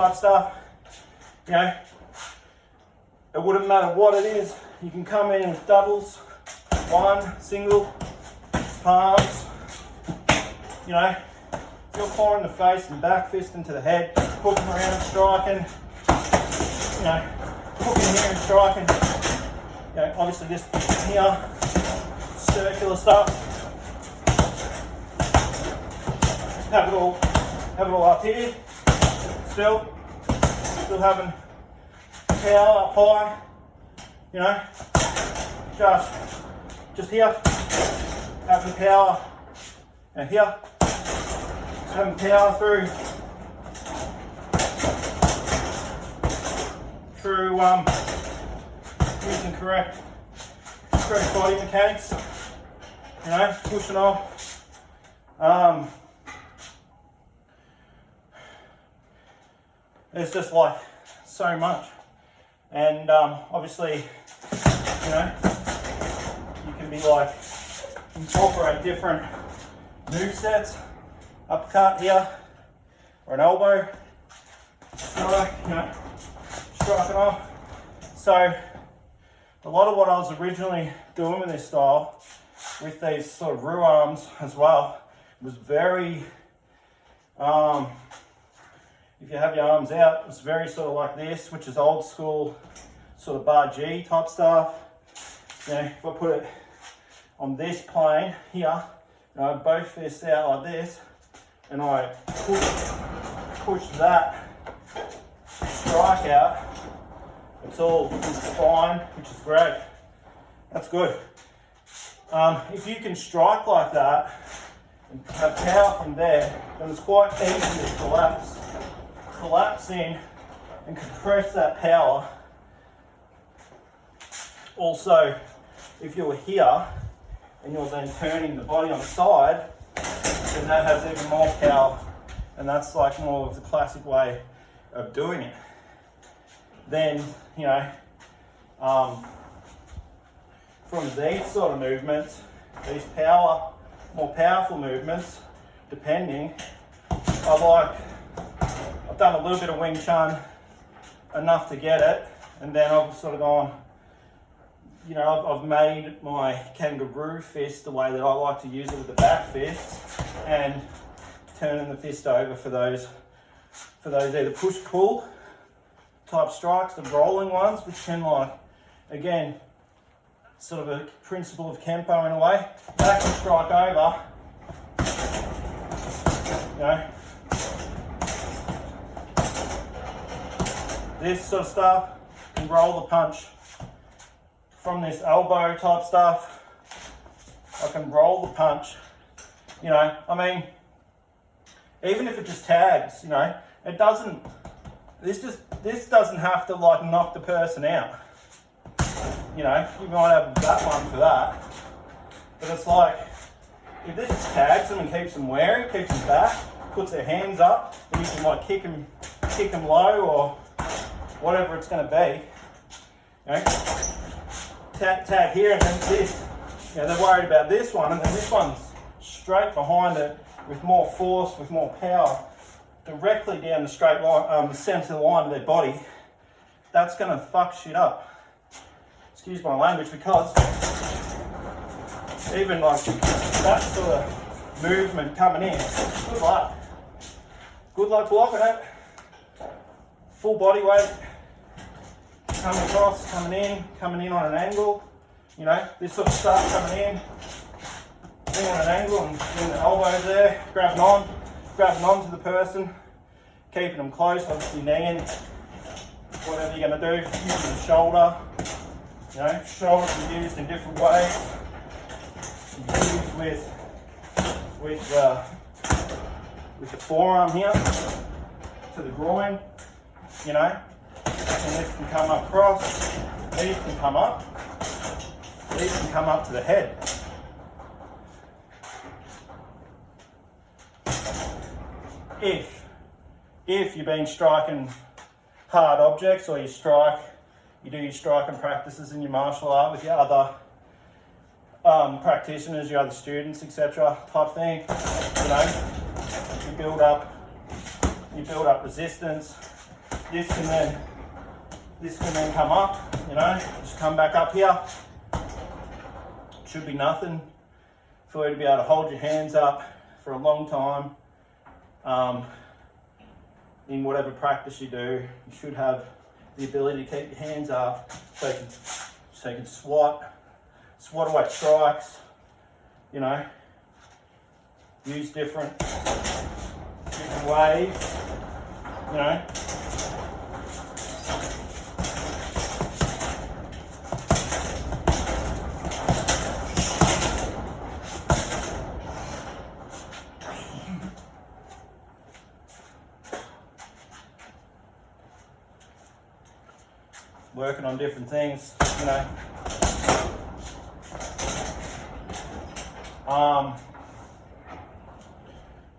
type stuff, you know, it wouldn't matter what it is. You can come in with doubles, one, single, palms, you know, you're clawing the face and back fist into the head, hooking around and striking, you know, hooking here and striking, you know, obviously this here, circular stuff, have it all up here, still having power up high, you know, just here, having power, and here, just having power through using correct body mechanics, you know, pushing off. There's just like so much, and obviously, you know, you can be like incorporate different move sets, uppercut here, or an elbow strike, you know, strike it off. So a lot of what I was originally doing with this style, with these sort of Ru arms as well, was very, if you have your arms out, it's very sort of like this, which is old school sort of Baji type stuff. You know, if I put it on this plane here, you know, both fists out like this, and I push that strike out, it's all in the spine, which is great. That's good. If you can strike like that and have power from there, then it's quite easy to collapse in and compress that power. Also, if you're here and you're then turning the body on the side, then that has even more power, and that's like more of the classic way of doing it. Then, you know, from these sort of movements, these more powerful movements, depending, I've done a little bit of Wing Chun, enough to get it, and then I've sort of gone, you know, I've made my Kangaroo fist the way that I like to use it with the back fist, and turning the fist over for those either push-pull type strikes, the rolling ones, which can, like, again, sort of a principle of Kempo in a way. Back and strike over, you know. This sort of stuff can roll the punch from this elbow type stuff. I can roll the punch, you know. I mean, even if it just tags, you know, it doesn't. This doesn't have to like knock the person out. You know, you might have that one for that, but it's like if this just tags them and keeps them wary, keeps them back, puts their hands up, and you can like kick them low or whatever it's going to be. You know, tag here and then this. You know, they're worried about this one, and then this one's straight behind it with more force, with more power, directly down the straight line, the centre line of their body. That's going to fuck shit up. Excuse my language, because even like that sort of movement coming in, good luck. Good luck blocking it. Full body weight, coming across, coming in on an angle. You know, this sort of stuff coming in, being on an angle and getting the elbows there, grabbing on to the person, keeping them close, obviously kneeing, whatever you're going to do, using the shoulder. You know, shoulders are used in different ways. Used with the forearm here to the groin, you know, and this can come up across, these can come up, these can come up to the head. If you've been striking hard objects, or you do your striking practices in your martial art with your other practitioners, your other students, etc. type thing, you know, you build up resistance, this can then come up, you know, just come back up here. Should be nothing for you to be able to hold your hands up for a long time. In whatever practice you do, you should have the ability to keep your hands up so you can swat away strikes, you know, use different ways, you know. Working on different things, you know.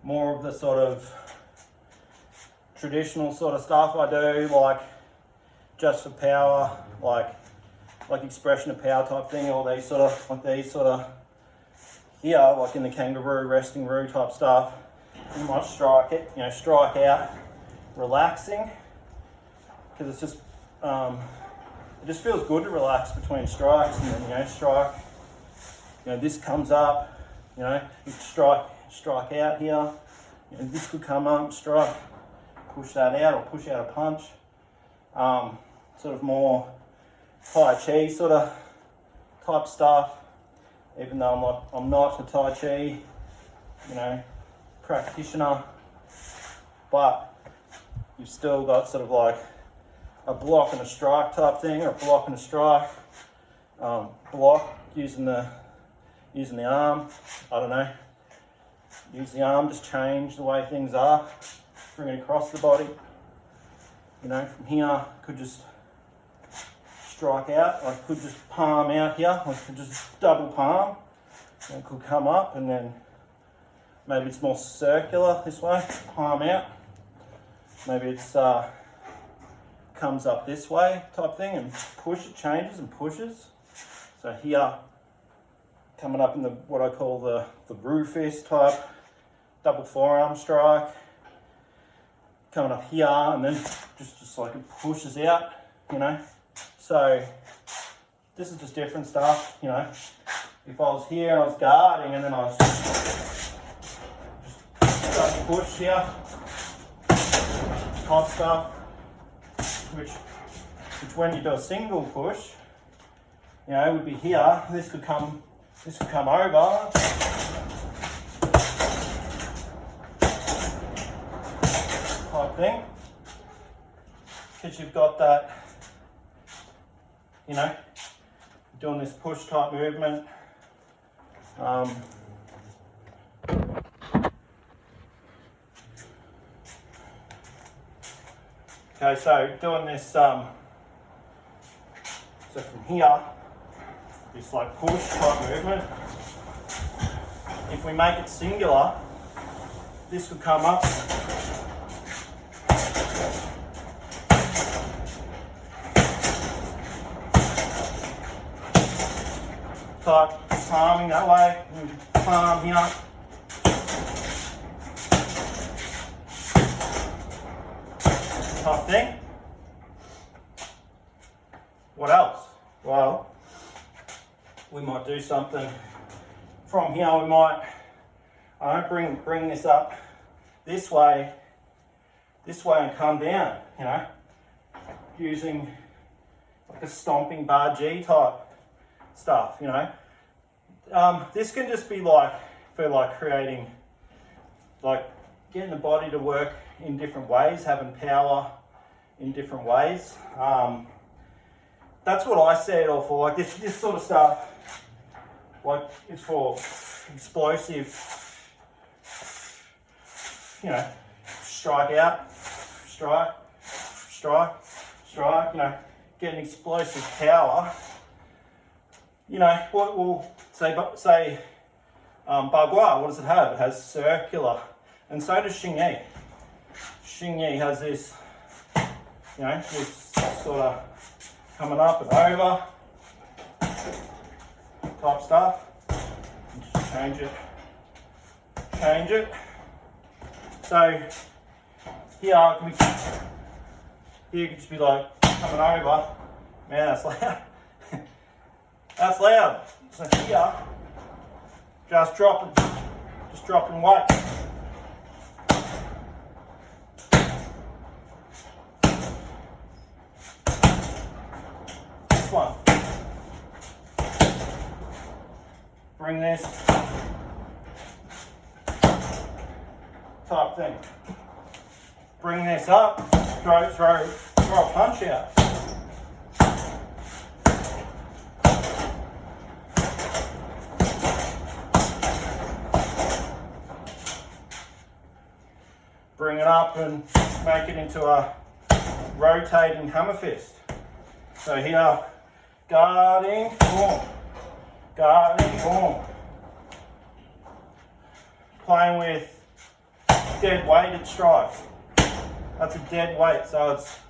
More of the sort of traditional sort of stuff I do, like just for power, like expression of power type thing, or these sort of here, like in the kangaroo, resting roo type stuff. You might strike it, you know, strike out, relaxing, because it's just it just feels good to relax between strikes, and then, you know, strike, you know, this comes up, you know, you strike out here, you know, this could come up, strike, push that out, or push out a punch. Sort of more Tai Chi sort of type stuff, even though I'm not a Tai Chi, you know, practitioner, but you've still got sort of like a block and a strike type thing, or a block and a strike. Block using the arm. I don't know. Use the arm, just change the way things are. Bring it across the body. You know, from here, could just strike out. I could just palm out here. I could just double palm. And it could come up, and then maybe it's more circular this way. Palm out. Maybe it's comes up this way type thing, and push, it changes and pushes. So here, coming up in the what I call the roo fist type, double forearm strike. Coming up here, and then just like it pushes out, you know. So this is just different stuff, you know. If I was here and I was guarding, and then I was just start to push here, type stuff. Which when you do a single push, you know, would be here. This could come over. Type thing. Because you've got that, you know, doing this push type movement. Okay, so doing this, so from here, this like push type movement, if we make it singular, this could come up, type palming that way, palm here. Type thing. What else? Well, we might do something from here. We might, I don't bring this up this way and come down, you know, using like a stomping Baji type stuff, you know. This can just be like for like creating, like getting the body to work in different ways, having power in different ways. That's what I set it all for. Like this sort of stuff, like it's for explosive, you know, strike out, strike, you know, getting explosive power. You know, what will say Baguazhang, what does it have? It has circular, and so does Hsing I. Hsing I has this, you know, this sort of coming up and over type stuff. Just change it. So here Here you could just be like coming over. Man, that's loud. That's loud. So here, just dropping weight. This one. Bring this type thing. Bring this up, throw a punch out. Bring it up and make it into a rotating hammer fist. So here, guarding, boom, guarding, boom. Playing with dead weighted strikes. That's a dead weight, so it's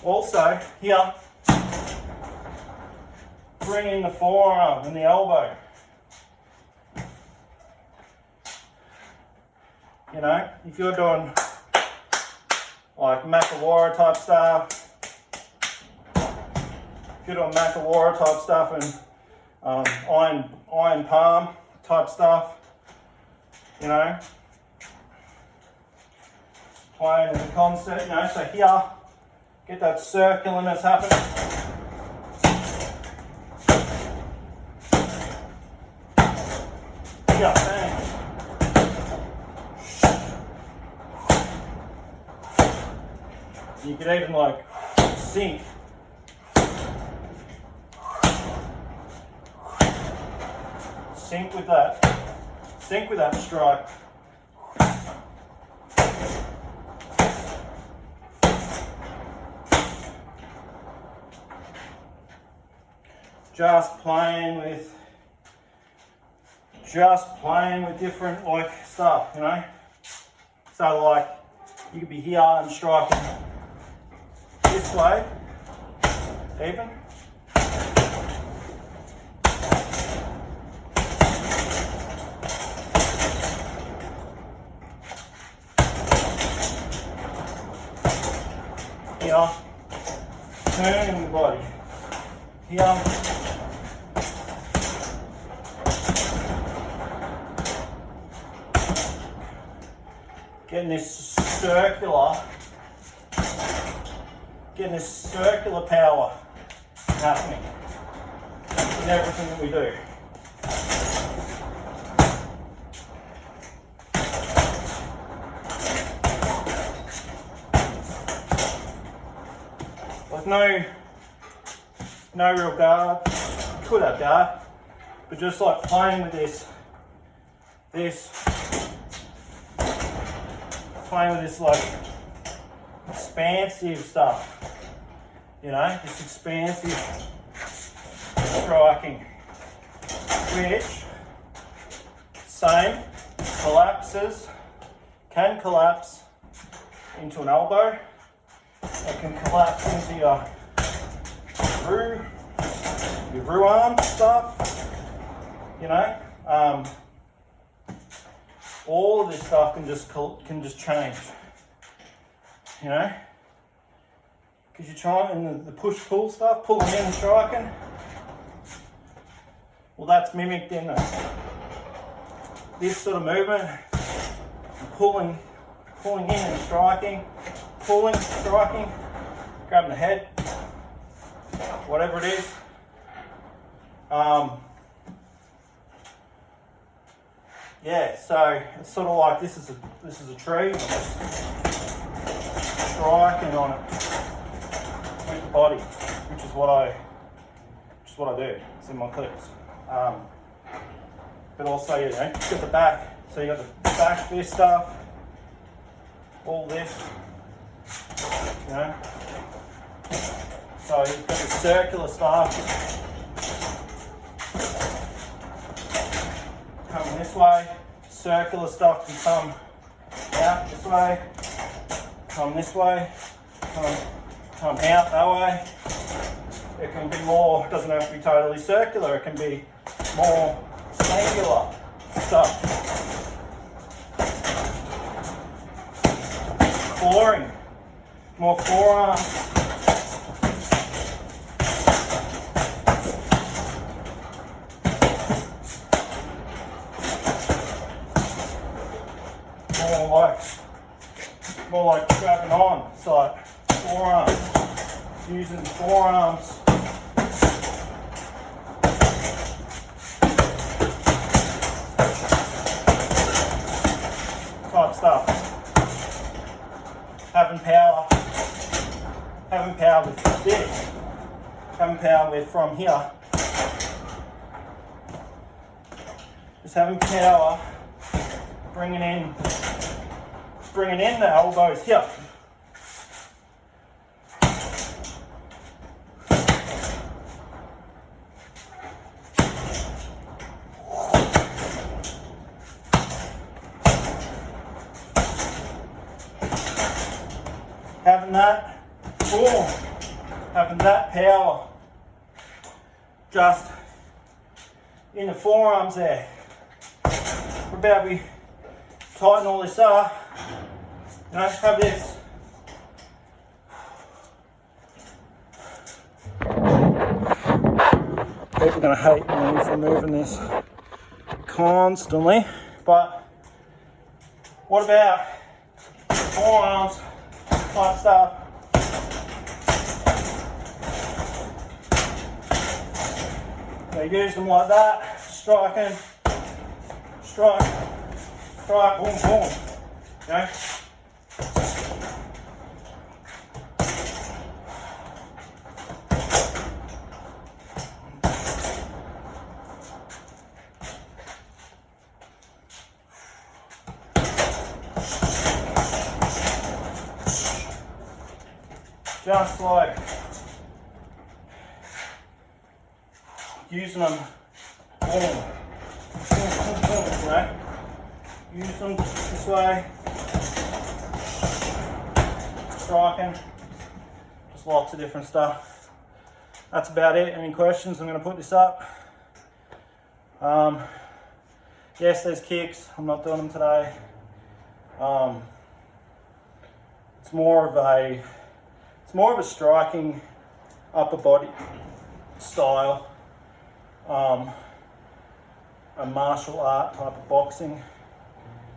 also here, bring in the forearm and the elbow. You know, if you're doing like Makawara type stuff, if you're doing Makawara type stuff and iron palm type stuff, you know, playing in the concept, you know, so here, get that circularness happening. Here, bang. You could even like sink. Sink with that strike. Just playing with different like stuff, you know. So like you could be here and striking this way, even. Here, turning the body. Here. Getting this circular power happening in everything that we do. Like no real guard. Could have guard, but just like playing with this like expansive stuff, you know, this expansive striking, which same can collapse into an elbow, it can collapse into your arm stuff, you know. All of this stuff can just change, you know, because you're trying the push-pull stuff, pulling in and striking. Well, that's mimicked in this sort of movement, pulling in and striking, striking, grabbing the head, whatever it is. Yeah, so it's sort of like this is a tree. I'm just striking on it with the body, which is what I do. It's in my clips. But also, you know, you've got the back. So you got the back fist stuff, all this, you know. So you've got the circular stuff. Coming this way, circular stuff can come out this way, come this way, come out that way. It can be more, it doesn't have to be totally circular, it can be more angular stuff. more forearm. More like grabbing on. It's like forearms. Using forearms. Type stuff. Having power with this. Having power with from here. Just having power, bringing in the elbows here. Having that, boom, having that power just in the forearms there. What about we tighten all this up, you know, have this. People are going to hate me for moving this constantly, but what about forearms? Type stuff. So use them like that, striking, strike, strike, boom, boom. Okay? Just like using them, boom, boom, boom, boom, you know? Use them this way, striking, just lots of different stuff. That's about it. Any questions? I'm going to put this up. Yes, there's kicks. I'm not doing them today. It's more of a striking upper body style, a martial art type of boxing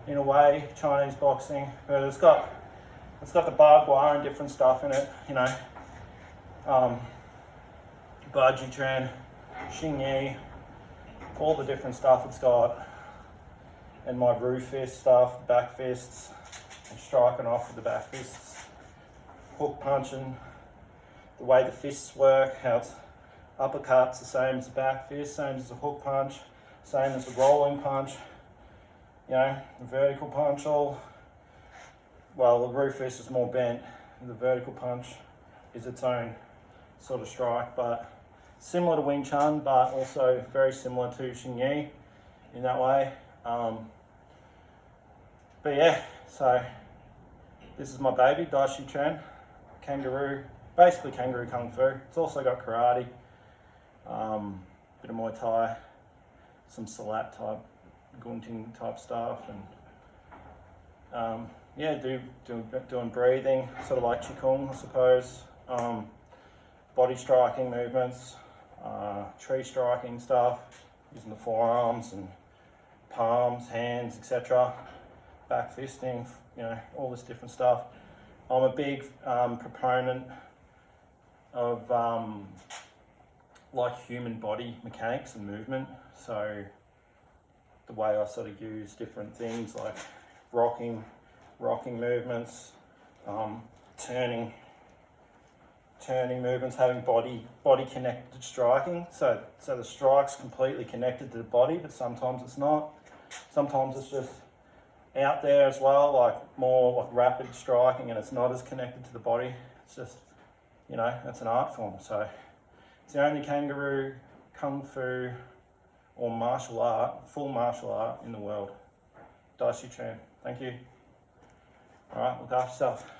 in a way, Chinese boxing. But it's got the Baguazhang and different stuff in it, you know. Bajiquan, Hsing I, all the different stuff it's got, and my roof fist stuff, back fists, and striking off with the back fists. Hook punching, the way the fists work, how it's uppercuts the same as the back fist, same as the hook punch, same as the rolling punch, you know, the vertical punch well, the roof fist is more bent, the vertical punch is its own sort of strike, but similar to Wing Chun, but also very similar to Hsing I in that way. But yeah, so this is my baby, Dai Shu Quan. Kangaroo, basically Kangaroo Kung Fu. It's also got karate, bit of Muay Thai, some Salat type, Gunting type stuff, and yeah, doing breathing, sort of like Qigong, I suppose. Body striking movements, tree striking stuff, using the forearms and palms, hands, etc. Back fisting, you know, all this different stuff. I'm a big proponent of like human body mechanics and movement. So the way I sort of use different things like rocking movements, turning movements, having body connected striking. So the strike's completely connected to the body, but sometimes it's not. Sometimes it's just out there as well, like more like rapid striking, and it's not as connected to the body. It's just, you know, it's an art form. So it's the only Kangaroo Kung Fu or martial art, full martial art in the world. Dai Shu Quan. Thank you. All right, look after yourself.